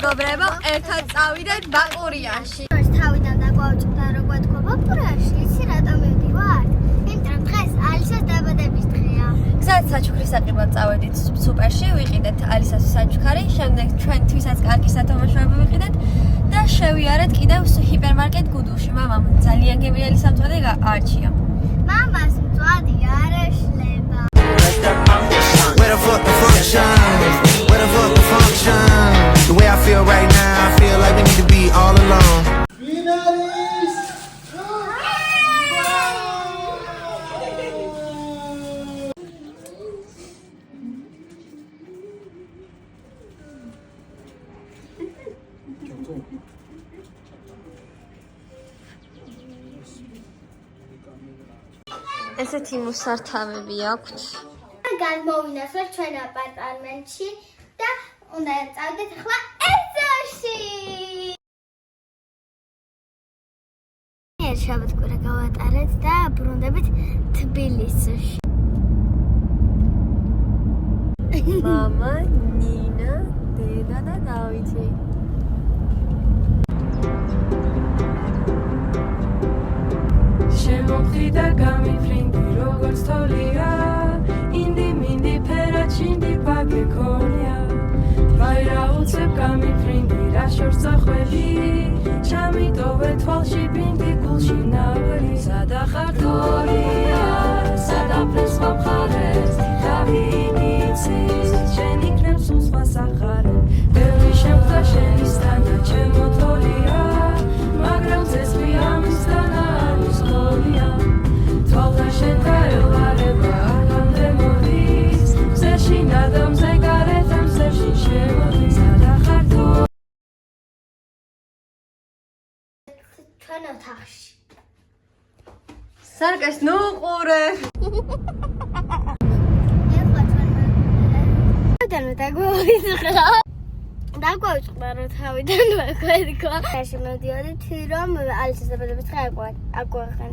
მეგობრებო, ერთად წავიდეთ ბაკურიანში. თავიდან დაგვაუწყდა როგორ თქვა ბაკურიაში, იცი რატომ მივდივარ? იმიტომ რომ დღეს ალისას დაბადების დღეა. გზად საჩუქრის საყიდად წავედით სუპერში, ვიყიდეთ ალისას საჩუქარი, შემდეგ ჩვენთვისაც კარგი სათამაშოები ვიყიდეთ და შევიარეთ კიდევ ჰიპერმარკეტ გუდულში. მამამ ძალიან გემრიელი სამწვადი არჩია. მამას მწვადი არ ეშლება. Where the fuck the function? Where the fuck the function? The way I feel right now, I feel like we need to be all alone. ესეთი მოსართავები აქვთ. Განმოვინახეთ ჩვენ აპარტამენტში და უნდა წავიდეთ ახლა ეზოში. შაბათკვირა გავატარეთ და ბრუნდებით თბილისში. მამა, ნინა, დედა და დავითი. შემოხდი და გამიფრინდი როგორც თოლია ინდი მინდი ფერად ჩინდი ბაგეკონია ვაირა უცებ გამიფრინდი რა შორს წახვედი ჩამიტოვე თვალში ბინდი გულში ნავრი სადახარ თოლია სადაფრენს მომხარეს დავინიცის შენ იქნებ სულ სხვა სახარე ბევრი შემხდა შენისთანა ჩემო თოლია მაგრამ წესვი ამისთანა არის ხოლია თვალთა შენ გაელარება აქამდე მოდის მზეში ნადა მზე გარეთ ამ მზეში შემოდის სადახარ თო ჩვენ ოთახში. სარკეს ნუყურე. დაგვაუწყდა რომ თავიდან ვაკვეთქვა. მაშინ მოდიოდი თუ რომ ალისის დაბადების დღე აგვახან.